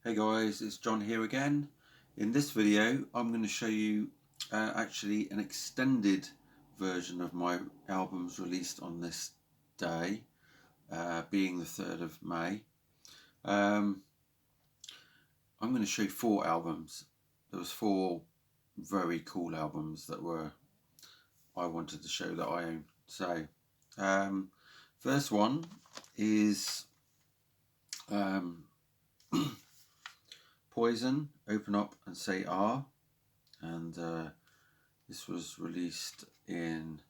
Hey guys, it's John here again. In this video I'm going to show you actually an extended version of my albums released on this day, being the 3rd of May. I'm going to show you 4 albums. There was 4 very cool albums that I wanted to show that I own. So first one is Poison, Open Up and Say Ah, and this was released in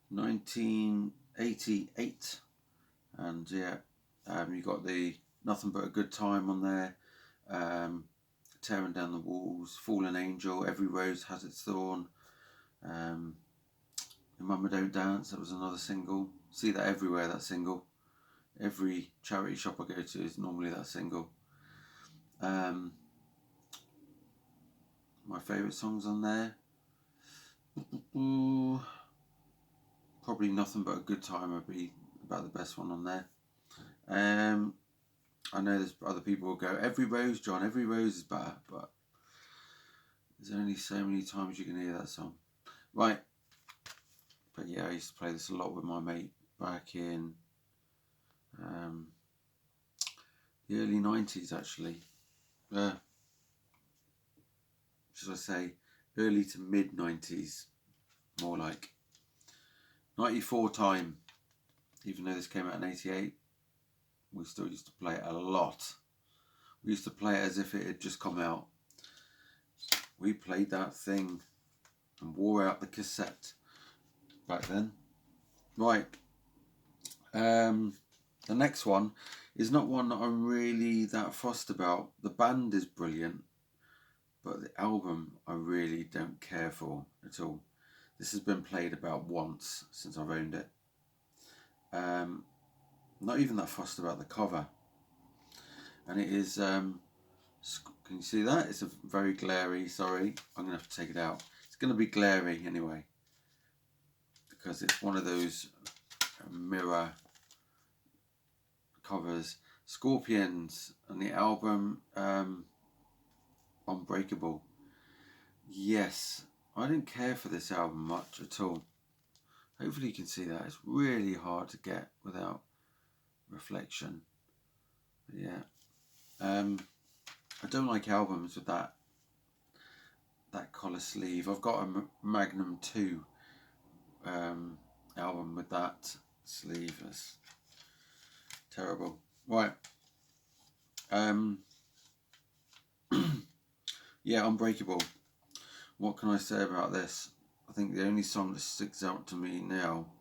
1988, and yeah, you got the Nothing But a Good Time on there, Tearing Down the Walls, Fallen Angel, Every Rose Has Its Thorn, Mama Don't Dance, that was another single. See that everywhere, that single. Every charity shop I go to is normally that single. My favourite songs on there, probably Nothing But a Good Time would be about the best one on there. I know there's other people will go, Every Rose, John, Every Rose is better, but there's only so many times you can hear that song. Right, but yeah, I used to play this a lot with my mate back in the early 90s actually. Should I say early to mid 90s, more like 94 time, even though this came out in 88, we still used to play it a lot. We used to play it as if it had just come out. We played that thing and wore out the cassette back then. Right, the next one is not one that I'm really that fussed about. The band is brilliant, but the album I really don't care for at all. This has been played about once since I've owned it. Not even that fussed about the cover, and it is can you see that? It's a very glary, sorry, I'm going to have to take it out. It's going to be glary anyway, because it's one of those mirror covers. Scorpions and the album Unbreakable. Yes, I didn't care for this album much at all. Hopefully you can see that. It's really hard to get without reflection. But yeah, I don't like albums with that collar sleeve. I've got a Magnum 2 album with that sleeve. It's terrible. Right. Yeah, Unbreakable. What can I say about this? I think the only song that sticks out to me now,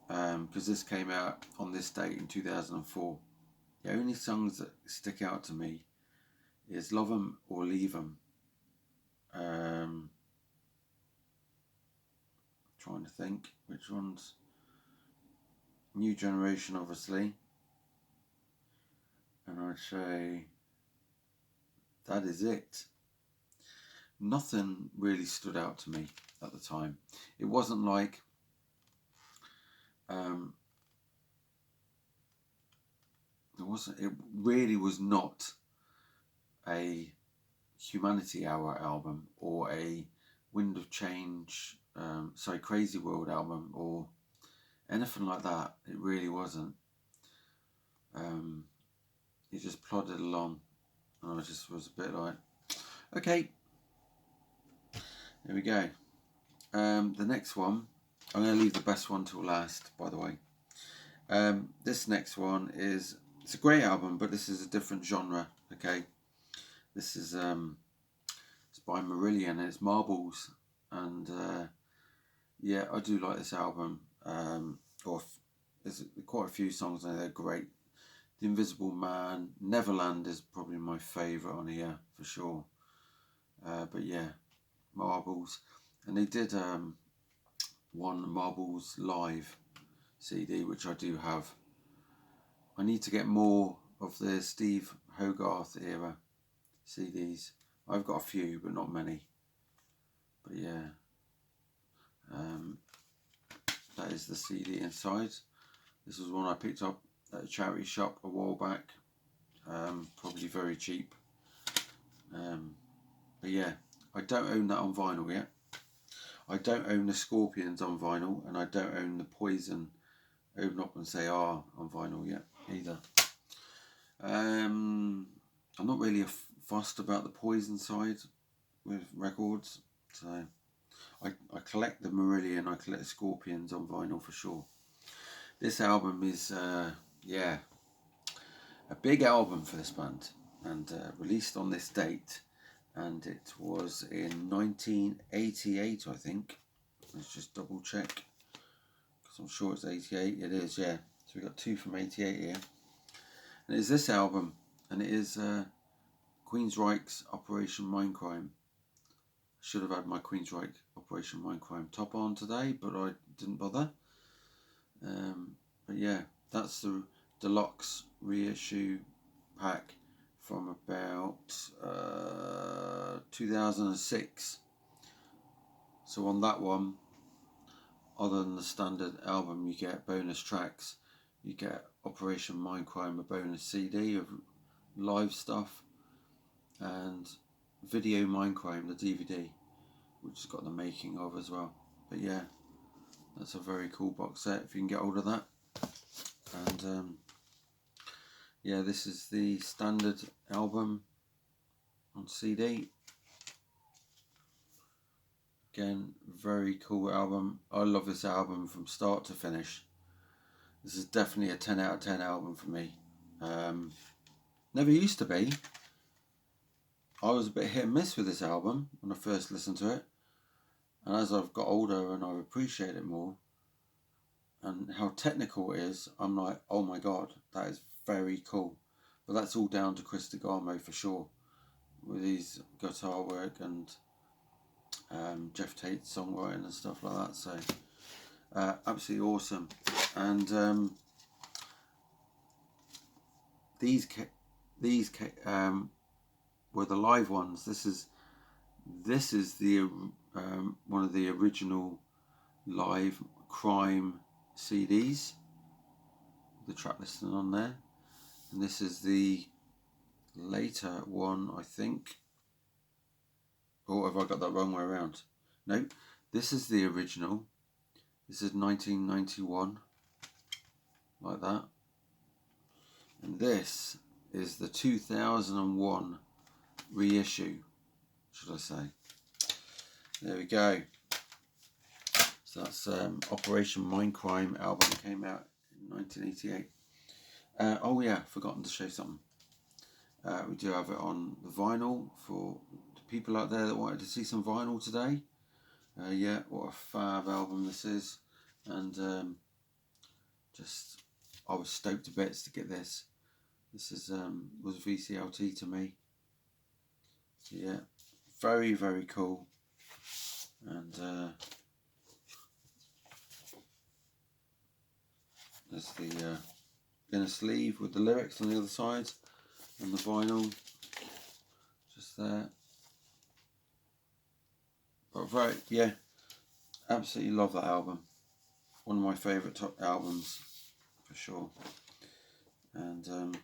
because this came out on this date in 2004, the only songs that stick out to me is Love 'Em or Leave 'Em. Trying to think which ones. New Generation, obviously, and I'd say that is it. Nothing really stood out to me at the time. It wasn't like it really was not a Humanity Hour album or a Wind of Change, Crazy World album or anything like that. It really wasn't. It just plodded along, and I just was a bit like, okay, there we go. The next one, I'm going to leave the best one till last, by the way. This next one it's a great album, but this is a different genre, okay? This is it's by Marillion, and it's Marbles, and yeah, I do like this album. There's quite a few songs on there, they're great. The Invisible Man, Neverland is probably my favourite on here for sure. But yeah, Marbles, and they did one Marbles Live CD, which I do have. I need to get more of the Steve Hogarth era CDs. I've got a few, but not many. But yeah, that is the CD inside. This was one I picked up at a charity shop a while back, probably usually very cheap. But yeah, I don't own that on vinyl yet. I don't own the Scorpions on vinyl, and I don't own the Poison Open Up and Say Ah on vinyl yet either. I'm not really fussed about the Poison side with records, so I collect the Marillion, I collect the Scorpions on vinyl for sure. This album is, yeah, a big album for this band, and released on this date, and it was in 1988, I think. Let's just double check, because I'm sure it's 88. It is, yeah. So we got 2 from 88 here. And it's this album, and it is Queensryche's Operation Mindcrime. Should have had my Queensryche Operation Mindcrime top on today, but I didn't bother. But yeah, that's the deluxe reissue pack from about 2006. So on that one, other than the standard album, you get bonus tracks. You get Operation Mindcrime, a bonus CD of live stuff, and Video Mindcrime, the DVD, which has got the making of as well. But yeah, that's a very cool box set if you can get hold of that. And yeah, this is the standard album on CD. Again, very cool album. I love this album from start to finish. This is definitely a 10 out of 10 album for me. Never used to be. I was a bit hit and miss with this album when I first listened to it. And as I've got older and I've appreciated it more, and how technical it is, I'm like, oh my god, that is very cool. But that's all down to Chris DeGarmo for sure, with his guitar work and Jeff Tate's songwriting and stuff like that. So absolutely awesome. And these were the live ones. This is the one of the original live Crime CDs, the track listing on there, and this is the later one, I think. Or have I got that wrong way around? No, this is the original. This is 1991, like that, and this is the 2001 reissue, should I say. There we go. So that's Operation Mindcrime album, came out in 1988. Oh yeah, forgotten to show something. We do have it on the vinyl for the people out there that wanted to see some vinyl today. Yeah, what a fab album this is, and just I was stoked to bits to get this. This is was VCLT to me. So yeah, very, very cool. And there's the inner sleeve with the lyrics on the other side, and the vinyl just there. But very, yeah, absolutely love that album. One of my favourite top albums for sure. And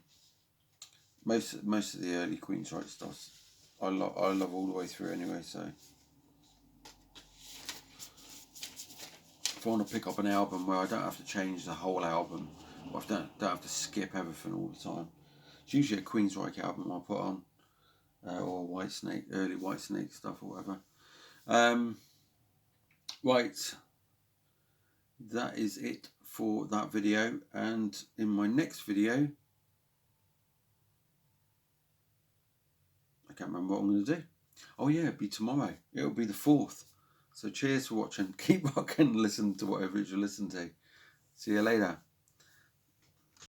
most of the early Queensryche stuff I love all the way through anyway. So if I want to pick up an album where I don't have to change the whole album, or I don't have to skip everything all the time, it's usually a Queensryche album I'll put on, or Whitesnake, early Whitesnake stuff or whatever. Right, that is it for that video, and in my next video, I can't remember what I'm going to do. Oh yeah, it'll be tomorrow. It'll be the 4th. So cheers for watching. Keep rocking, listen to whatever it is you listen to. See you later.